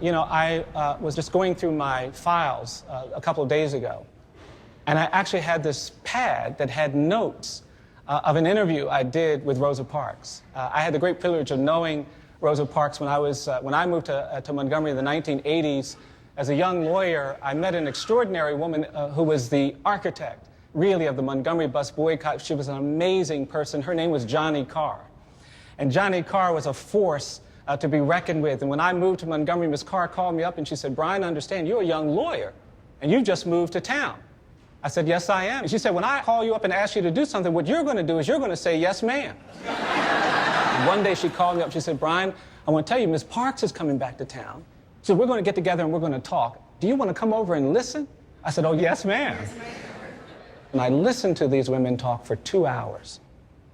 You know, I was just going through my files a couple of days ago, and I actually had this pad that had notes of an interview I did with Rosa Parks. I had the great privilege of knowing Rosa Parks when I moved to Montgomery in the 1980s. As a young lawyer, I met an extraordinary woman who was the architect, really, of the Montgomery bus boycott. She was an amazing person. Her name was Johnny Carr. And Johnny Carr was a force to be reckoned with. And when I moved to Montgomery, Ms. Carr called me up and she said, "Bryan, I understand you're a young lawyer and you just moved to town." I said, "Yes, I am." And she said, "When I call you up and ask you to do something, what you're going to do is you're going to say, 'Yes, ma'am.'" One day she called me up. She said, "Bryan, I want to tell you, Ms. Parks is coming back to town. So we're going to get together and we're going to talk. Do you want to come over and listen?" I said, "Oh, yes, ma'am." And I listened to these women talk for 2 hours.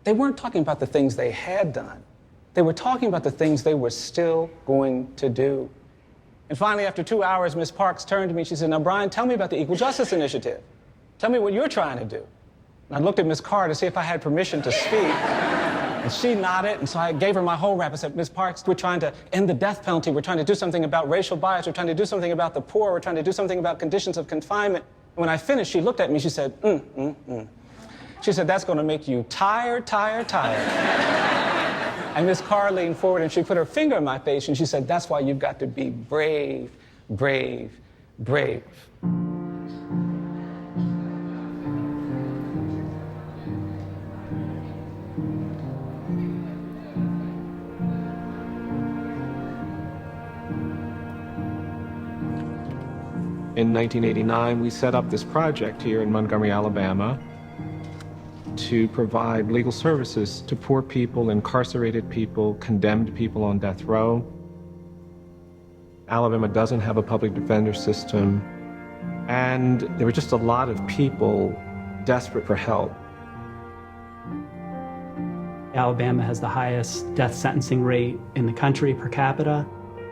They weren't talking about the things they had done. They were talking about the things they were still going to do. And finally, after 2 hours, Ms. Parks turned to me. She said, "Now, Bryan, tell me about the Equal Justice Initiative. Tell me what you're trying to do." And I looked at Ms. Carr to see if I had permission to speak. And she nodded, and so I gave her my whole rap. I said, "Ms. Parks, we're trying to end the death penalty. We're trying to do something about racial bias. We're trying to do something about the poor. We're trying to do something about conditions of confinement." And when I finished, she looked at me. She said, She said, "That's going to make you tired, tired, tired." And Ms. Carr leaned forward and she put her finger in my face and she said, "That's why you've got to be brave, brave, brave." In 1989, we set up this project here in Montgomery, Alabama, to provide legal services to poor people, incarcerated people, condemned people on death row. Alabama doesn't have a public defender system, and there were just a lot of people desperate for help. Alabama has the highest death sentencing rate in the country per capita.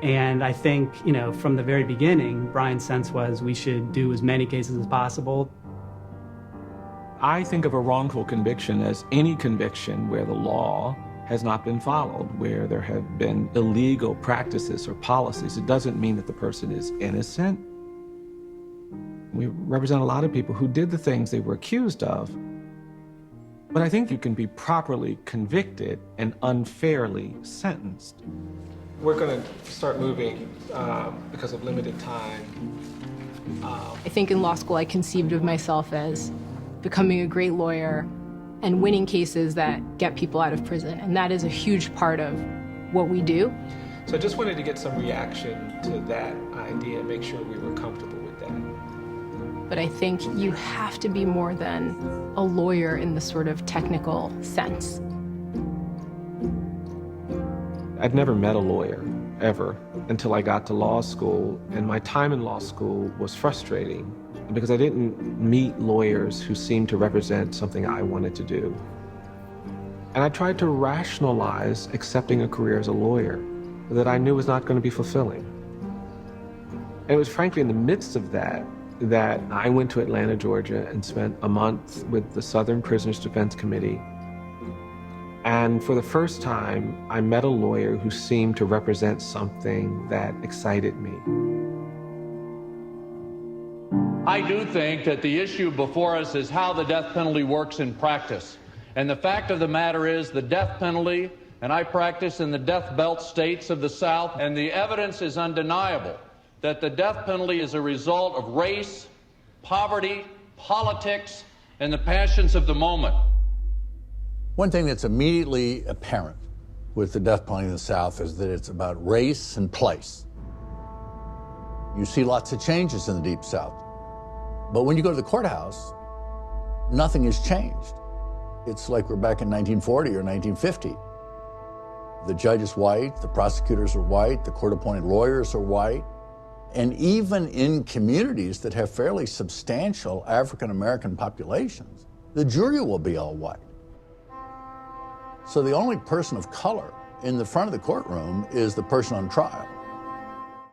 And I think, you know, from the very beginning, Bryan's sense was we should do as many cases as possible. I think of a wrongful conviction as any conviction where the law has not been followed, where there have been illegal practices or policies. It doesn't mean that the person is innocent. We represent a lot of people who did the things they were accused of. But I think you can be properly convicted and unfairly sentenced. We're going to start moving because of limited time. I think in law school I conceived of myself as becoming a great lawyer and winning cases that get people out of prison. And that is a huge part of what we do. So I just wanted to get some reaction to that idea and make sure we were comfortable with that. But I think you have to be more than a lawyer in the sort of technical sense. I'd never met a lawyer, ever, until I got to law school, and my time in law school was frustrating because I didn't meet lawyers who seemed to represent something I wanted to do. And I tried to rationalize accepting a career as a lawyer that I knew was not going to be fulfilling. And it was frankly in the midst of that I went to Atlanta, Georgia, and spent a month with the Southern Prisoners Defense Committee. And for the first time, I met a lawyer who seemed to represent something that excited me. I do think that the issue before us is how the death penalty works in practice. And the fact of the matter is the death penalty, and I practice in the death belt states of the South, and the evidence is undeniable that the death penalty is a result of race, poverty, politics, and the passions of the moment. One thing that's immediately apparent with the death penalty in the South is that it's about race and place. You see lots of changes in the Deep South. But when you go to the courthouse, nothing has changed. It's like we're back in 1940 or 1950. The judge is white, the prosecutors are white, the court-appointed lawyers are white. And even in communities that have fairly substantial African-American populations, the jury will be all white. So the only person of color in the front of the courtroom is the person on trial.